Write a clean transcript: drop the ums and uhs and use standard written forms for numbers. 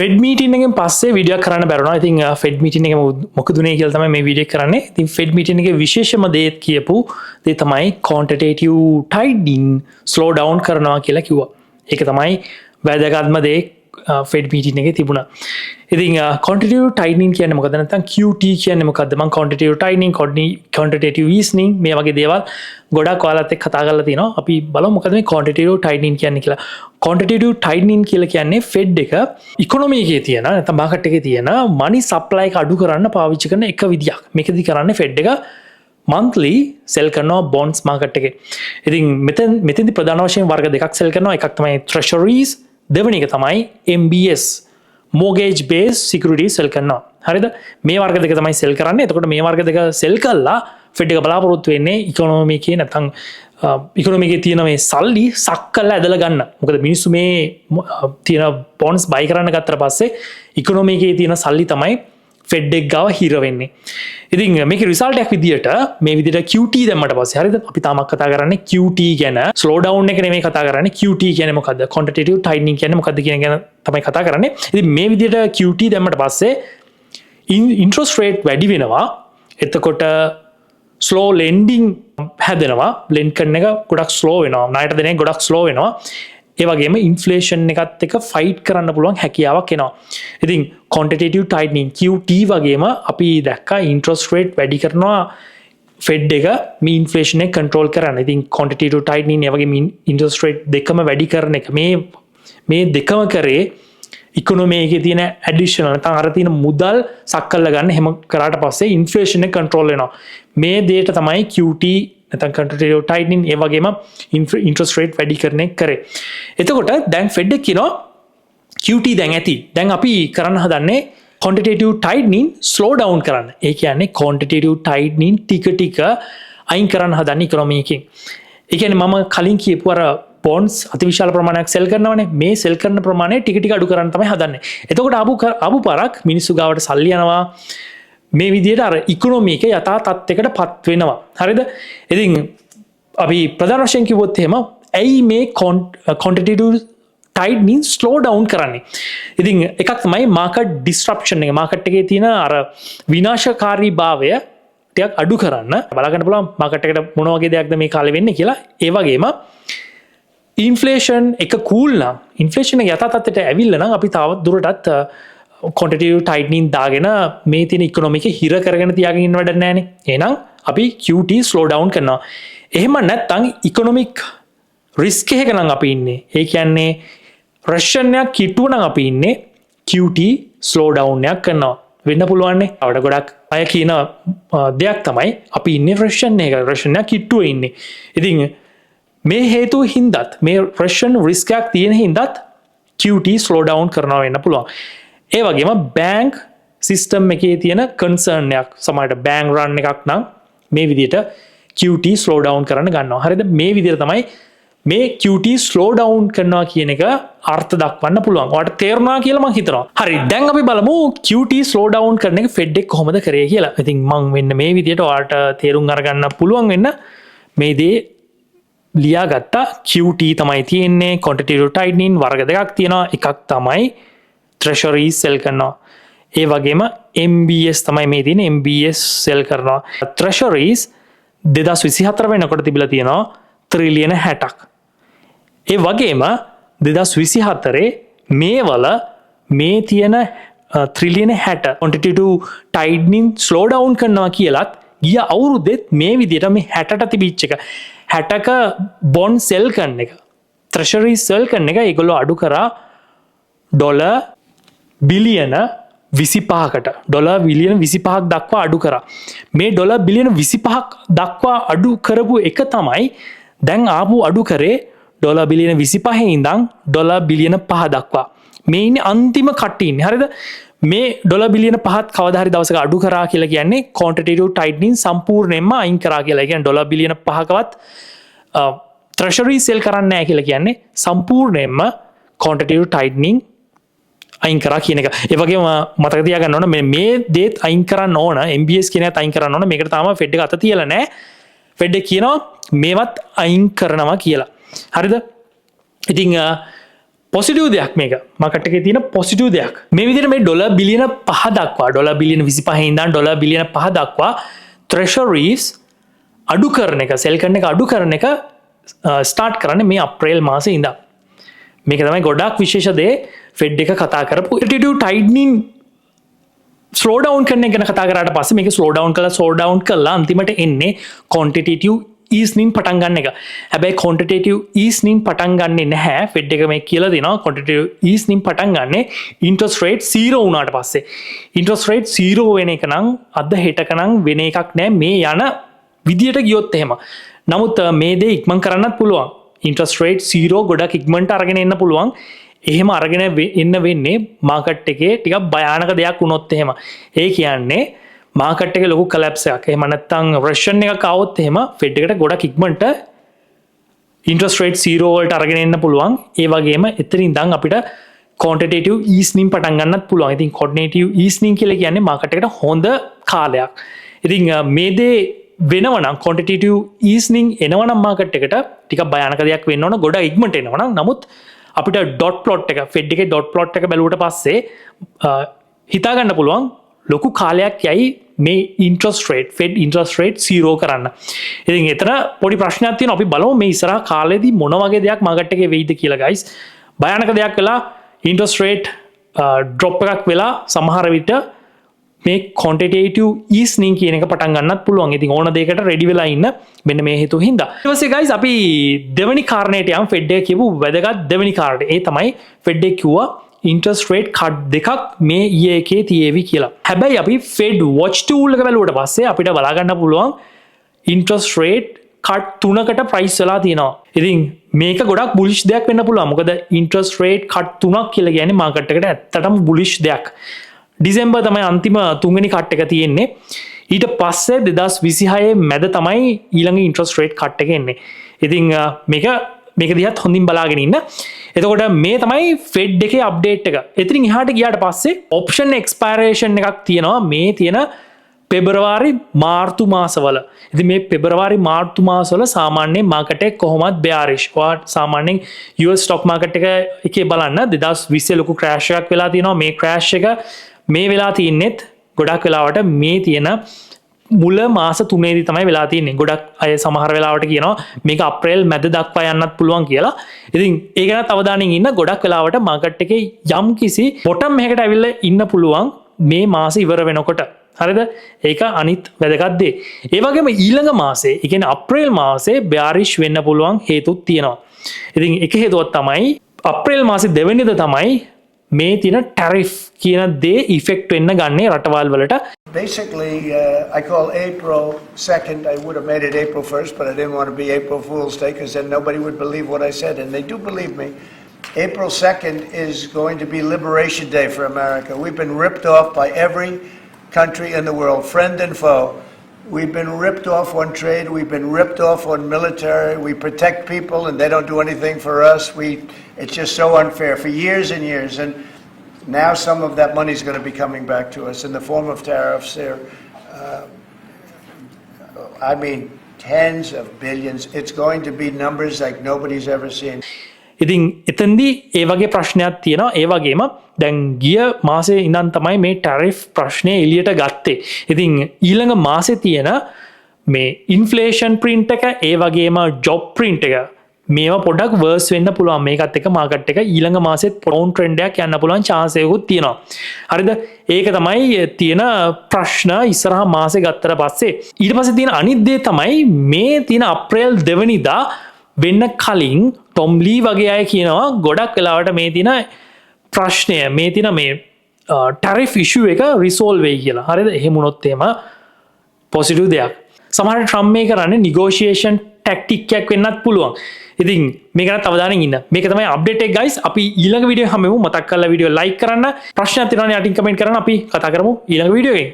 Fed meeting එකෙන් පස්සේ video කරන්න බැරුණා. ඉතින් ෆෙඩ් මීටින් එක මොකද උනේ කියලා තමයි මේ වීඩියෝ කරන්නේ. ඉතින් ෆෙඩ් මීටින් එකේ විශේෂම දේ කියපු දේ තමයි quantitative tightening slow down කරනවා කියලා කිව්වා. ඒක තමයි වැදගත්ම දේ ෆෙඩ් මීටින් එකේ තිබුණා. ඉතින් quantitative tightening කියන්නේ මොකද? නැත්නම් QT කියන්නේ මොකද්ද? මම quantitative tightening, quantitative easing මේ වගේ දේවල් ගොඩක් ඔයාලත් එක්ක කතා කරලා තිනවා. අපි බලමු මොකද මේ quantitative tightening කියන්නේ කියලා. quantitative tightening කියලා කියන්නේ Fed එක economy එකේ තියෙන නැත්නම් market එකේ තියෙන money supply එක අඩු කරන්න පාවිච්චි කරන එක විදියක්. මේකදී කරන්නේ Fed එක monthly sell කරනවා bonds market එකේ. ඉතින් මෙතෙන්දී ප්‍රධාන වශයෙන් වර්ග දෙකක් sell කරනවා. එකක් තමයි treasuries, දෙවෙනි එක තමයි MBS mortgage based securities sell කරනවා. හරිද? මේ වර්ග දෙක තමයි sell කරන්නේ. එතකොට මේ වර්ග දෙක sell කළා Fed එක බලාපොරොත්තු වෙන්නේ economy එකේ නැත්නම් economy එකේ තියෙන මේ සල්ලි සක් කරලා ඇදලා ගන්න. මොකද මිනිස්සු මේ තියෙන bonds buy කරන්න ගත්තට පස්සේ economy එකේ තියෙන සල්ලි තමයි Fed එක ගාව හිර වෙන්නේ. ඉතින් මේකේ result එකක් විදියට මේ විදියට QT දැම්මට පස්සේ හරිද? අපි තාමත් කතා කරන්නේ QT ගැන. slow down එක නෙමෙයි කතා කරන්නේ. QT කියන්නේ මොකද්ද? quantitative tightening කියන්නේ මොකද්ද කියන ගැන තමයි කතා කරන්නේ. ඉතින් මේ විදියට QT දැම්මට පස්සේ interest rate වැඩි වෙනවා. එතකොට slow lending හැදෙනවා. lend කරන එක ගොඩක් slow වෙනවා. ණයට දෙන එක ගොඩක් slow වෙනවා. ඒ වගේම ඉන්ෆ්ලේෂන් එකත් එක්ක ෆයිට් කරන්න පුළුවන් හැකියාවක් එනවා. ඉතින් quantitative tightening QT වගේම අපි දැක්කා interest rate වැඩි කරනවා Fed එක මේ ඉන්ෆ්ලේෂන් එක control කරන්න. ඉතින් quantitative tightening ඒ වගේම interest rate දෙකම වැඩි කරන එක මේ දෙකම කරේ economy එකේ තියෙන additional නැත්නම් අර තියෙන මුදල් සක්කල්ලා ගන්න හැම කරාට පස්සේ ඉන්ෆ්ලේෂන් එක control වෙනවා. මේ දෙයට තමයි QT නැත්නම් quantitative tightening ඒ වගේම interest rate වැඩි කරන එක කරේ. එතකොට දැන් Fed එක කියනවා QT දැන් ඇති. දැන් අපි කරන්න හදන්නේ quantitative tightening slow down කරන්න. ඒ කියන්නේ quantitative tightening ටික අයින් කරන්න හදන්නේ economy එකෙන්. ඒ කියන්නේ මම කලින් කියපු අර bonds අතිවිශාල ප්‍රමාණයක් sell කරනවානේ. මේ sell කරන ප්‍රමාණය ටික අඩු කරන්න තමයි හදන්නේ. එතකොට ආපු පාරක් මිනිස්සු ගාවට සල්ලි යනවා. මේ විදිහට අර ඉකොනොමි එක යථා තත්ත්වයකට පත් වෙනවා. හරිද? ඉතින් අපි ප්‍රධාන වශයෙන් කිව්වොත් එහෙම ඇයි මේ quantitative tightening slow down කරන්නේ? ඉතින් එකක් තමයි market disruption එක. market එකේ තියෙන අර විනාශකාරී භාවය ටිකක් අඩු කරන්න බලගන්න පුළුවන් market එකට මොන වගේ දෙයක්ද මේ කාලේ වෙන්නේ කියලා. ඒ වගේම inflation එක cool නම් inflation එක යථා තත්ත්වයට ඇවිල්ලා නම් අපි තව දුරටත් quantitative tightening දාගෙන මේ තියෙන economy එක හිර කරගෙන තියාගෙන ඉන්න වැඩක් නැහැ නේ. එහෙනම් අපි QT slow down කරනවා. එහෙම නැත්නම් economic risk එකක නම් අපි ඉන්නේ. ඒ කියන්නේ recession එකක් කිට්ටුව නම් අපි ඉන්නේ QT slow down එකක් කරනවා. වෙන්න පුළුවන් නේ. අපිට ගොඩක් අය කියන දෙයක් තමයි අපි ඉන්නේ recession එකක. recession එකක් කිට්ටුවේ ඉන්නේ. ඉතින් මේ හේතුව හින්දාත් මේ recession risk එකක් තියෙන හින්දාත් QT slow down කරනවා වෙන්න පුළුවන්. ඒ වගේම බැංක් සිස්ටම් එකේ තියෙන කන්සර්න් එකක් සමහරට බැංක් රන් එකක් නම් මේ විදිහට QT slow down කරන්න ගන්නවා. හරිද? මේ විදිහට තමයි මේ QT slow down කරනවා කියන එක අර්ථ දක්වන්න පුළුවන්. ඔයාලට තේරුණා කියලා මම හිතනවා. හරි. දැන් අපි බලමු QT slow down කරන එක Fed එක කොහොමද කරේ කියලා. ඉතින් මම වෙන්න මේ විදිහට ඔයාලට තේරුම් අරගන්න පුළුවන් වෙන්න මේ දේ ලියාගත්තා. QT තමයි තියෙන්නේ. quantitative tightening වර්ග දෙකක් තියෙනවා. එකක් තමයි treasuries sell කරනවා. ඒ වගේම MBS තමයි මේ තියෙන MBS sell කරනවා. treasuries 2024 වෙනකොට තිබිලා තියෙනවා ත්‍රිලියන 60ක්. ඒ වගේම 2024 මේ වල මේ තියෙන ත්‍රිලියන 60 quantitative tightening slow down කරනවා කියලත් ගිය අවුරුද්දෙත් මේ විදිහට මේ 60ට තිබිච්ච එක 60ක bond sell කරන එක treasuries sell කරන එක ඒගොල්ලෝ අඩු කරා ඩොලර් බිලියන 25කට ඩොලර් බිලියන 25ක් දක්වා අඩු කරා. මේ ඩොලර් බිලියන 25ක් දක්වා අඩු කරපු එක තමයි දැන් ආපු අඩු කරේ ඩොලර් බිලියන 25 ඉඳන් ඩොලර් බිලියන 5 දක්වා. මේ ඉන්නේ අන්තිම කට්ටිය ඉන්නේ. හරිද? මේ ඩොලර් බිලියන 5ත් කවදා හරි දවසක අඩු කරා කියලා කියන්නේ quantitative tightening සම්පූර්ණයෙන්ම අයින් කරා කියලා. ඒ කියන්නේ ඩොලර් බිලියන 5කවත් treasury sell කරන්නේ නැහැ කියලා කියන්නේ සම්පූර්ණයෙන්ම quantitative tightening අයින් කරා කියන එක. ඒ වගේම මතක තියාගන්න ඕන මේ දේත් අයින් කරන්න ඕන. MBS කියන එකත් අයින් කරන්න ඕන. මේකට තාම Fed එක අත තියලා නැහැ. Fed එක කියනවා මේවත් අයින් කරනවා කියලා. හරිද? ඉතින් පොසිටිව් දෙයක් මේක මාකට් එකේ තියෙන පොසිටිව් දෙයක් මේ විදිහට මේ ඩොලර් බිලියන 5 දක්වා ඩොලර් බිලියන 25 ඉඳන් ඩොලර් බිලියන 5 දක්වා treasuries අඩු කරන එක සෙල් කරන එක අඩු කරන එක ස්ටාර්ට් කරන්නේ මේ අප්‍රේල් මාසේ ඉඳන් මේක තමයි ගොඩක් විශේෂ දේ ෆෙඩ් එක කතා කරපු quantitative tightening ස්ලෝ ඩවුන් කරන එක ගැන කතා කරාට පස්සේ මේක ස්ලෝ ඩවුන් කළා අන්තිමට එන්නේ quantitative easing පටන් ගන්න එක. හැබැයි quantitative easing පටන් ගන්නෙ නැහැ. ෆෙඩ් එක මේ කියලා දෙනවා quantitative easing පටන් ගන්නෙ interest rate 0 වුණාට පස්සේ. interest rate 0 වෙන එක නම් අද හෙටක නම් වෙන එකක් නෑ මේ යන විදියට ගියොත් එහෙම. නමුත් මේ දේ ඉක්මන් කරන්නත් පුළුවන්. interest rate 0 ගොඩක් ඉක්මනට අරගෙන එන්න පුළුවන්. එහෙම අරගෙන එන්න වෙන්නේ මාකට් එකේ ටිකක් භයානක දෙයක් වුණොත් එහෙම. ඒ කියන්නේ මාකට් එකේ ලොකු කොලැප්ස් එකක්. එහෙම නැත්නම් රෙෂන් එකක් ආවොත් එහෙම ෆෙඩ් එකට ගොඩක් ඉක්මනට interest rate 0 වලට අරගෙන එන්න පුළුවන්. ඒ වගේම එතනින් ඉඳන් අපිට quantitative easing පටන් ගන්නත් පුළුවන්. ඉතින් quantitative easing කියලා කියන්නේ මාකට් එකට හොඳ කාලයක්. ඉතින් මේ දේ වෙනවා නම් quantitative easing එනවා නම් මාකට් එකට ටිකක් භයානක දෙයක් වෙන්න ඕන. ගොඩක් ඉක්මනට එනවා නම් නමුත් අපිට ඩොට් ප්ලොට් එක ෆෙඩ් එකේ ඩොට් ප්ලොට් එක බැලුවට පස්සේ හිතා ගන්න පුළුවන් ලොකු කාලයක් යයි මේ interest rate fed interest rate 0 කරන්න. ඉතින් එතන පොඩි ප්‍රශ්නයක් තියෙනවා. අපි බලමු මේ ඉස්සරහ කාලෙදී මොන වගේ දෙයක් මාකට් එකේ වෙයිද කියලා guys. භයානක දෙයක් වෙලා interest rate drop එකක් වෙලා සමහර විට මේ quantitative easing කියන එක පටන් ගන්නත් පුළුවන්. ඉතින් ඕන දෙයකට ready වෙලා ඉන්න මෙන්න මේ හේතුව හින්දා. ඊට පස්සේ guys අපි දෙවෙනි කාරණේට යමු. ෆෙඩ් එක කියපු වැදගත් දෙවෙනි කාරණේ. ඒ තමයි ෆෙඩ් එක කිව්වා interest rate cut දෙකක් මේ ඊයේ එකේ තියේවි කියලා. හැබැයි අපි Fed watch tool එක බලුවට පස්සේ අපිට බලා ගන්න පුළුවන් interest rate cut 3කට price වෙලා තියෙනවා. ඉතින් මේක ගොඩක් bullish දෙයක් වෙන්න පුළුවන්. මොකද interest rate cut 3ක් කියලා කියන්නේ මාකට් එකට ඇත්තටම bullish දෙයක්. ඩිසෙම්බර් තමයි අන්තිම තුන්වෙනි කට් එක තියෙන්නේ. ඊට පස්සේ 2026 මැද තමයි ඊළඟ interest rate cut එක එන්නේ. ඉතින් මේක දිහාත් හොඳින් බලාගෙන ඉන්න. එතකොට මේ තමයි Fed එකේ අප්ඩේට් එක. එතනින් එහාට ගියාට පස්සේ option expiration එකක් තියෙනවා මේ තියෙන පෙබරවාරි මාර්තු මාසවල. ඉතින් මේ පෙබරවාරි මාර්තු මාසවල සාමාන්‍යයෙන් මාකට් එක කොහොමත් bearish. ඔයාලා සාමාන්‍යයෙන් US stock market එකේ බලන්න 2020 ලොකු crash එකක් වෙලා තියෙනවා. මේ crash එක මේ වෙලා තියන්නෙත් ගොඩක් වෙලාවට මේ තියෙන මුල මාස 3ේදී තමයි වෙලා තියෙන්නේ. ගොඩක් අය සමහර වෙලාවට කියනවා මේක අප්‍රේල් මැද දක්වා යන්නත් පුළුවන් කියලා. ඉතින් ඒක ගැන අවධානයෙන් ඉන්න. ගොඩක් වෙලාවට මාකට් එකේ යම් කිසි බොටම් එකකට ඇවිල්ලා ඉන්න පුළුවන් මේ මාස ඉවර වෙනකොට. හරිද? ඒක අනිත් වැදගත් දේ. ඒ වගේම ඊළඟ මාසේ, ඒ කියන්නේ අප්‍රේල් මාසේ bearish වෙන්න පුළුවන් හේතුත් තියෙනවා. ඉතින් එක හේතුවක් තමයි අප්‍රේල් මාසේ දෙවෙනිද තමයි මේ තියෙන tariff කියන දේ effect වෙන්න ගන්නේ රටවල් වලට. Basically, I call April 2nd. I would have made it April 1st, but I didn't want to be April Fool's Day because then nobody would believe what I said, and they do believe me. April 2nd is going to be Liberation Day for America. We've been ripped off by every country in the world, friend and foe. We've been ripped off on trade. We've been ripped off on military. We protect people and they don't do anything for us. It's just so unfair for years and years. And now some of that money is going to be coming back to us in the form of tariffs. I mean, tens of billions. It's going to be numbers like nobody's ever seen. ඉතින් එතෙන්දී ඒ වගේ ප්‍රශ්නයක් තියෙනවා. ඒ වගේම දැන් ගිය මාසේ ඉඳන් තමයි මේ ටැරිෆ් ප්‍රශ්නේ එළියට ගත්තේ. ඉතින් ඊළඟ මාසේ තියෙන මේ ඉන්ෆ්ලේෂන් print එක ඒ වගේම ජොබ් print එක මේවා පොඩක් වර්ස් වෙන්න පුළුවන්. මේකත් එක්ක මාකට් එක ඊළඟ මාසෙත් ඩවුන් ට්‍රෙන්ඩ් එකක් යන්න පුළුවන් chance එකකුත් තියෙනවා. හරිද? ඒක තමයි තියෙන ප්‍රශ්න ඉස්සරහා මාසේ ගත්තට පස්සේ. ඊට පස්සේ තියෙන අනිත් දේ තමයි මේ තියෙන අප්‍රේල් 2 වෙනිදා වෙන්න කලින් ටොම් ලී වගේ අය කියනවා ගොඩක් වෙලාවට මේ තියෙන ප්‍රශ්නය මේ තියෙන මේ ටැරිෆ් ඉෂුව එක රිසෝල්ව් වෙයි කියලා. හරිද? එහෙම වුණොත් එහෙම පොසිටිව් දෙයක්. සමහරවිට ට්‍රම්ප් මේ කරන්නේ නිගෝෂියේෂන් ටැක්ටික් එකක් වෙන්නත් පුළුවන්. ඉතින් මේක ගැන අවධානයෙන් ඉන්න. මේක තමයි අප්ඩේට් එක guys. අපි ඊළඟ වීඩියෝ හැමෙමු. මතක් කරලා වීඩියෝ ලයික් කරන්න. ප්‍රශ්නයක් තියෙනවා නම් යටින් කමෙන්ට් කරන්න. අපි කතා කරමු ඊළඟ වීඩියෝ එකෙන්.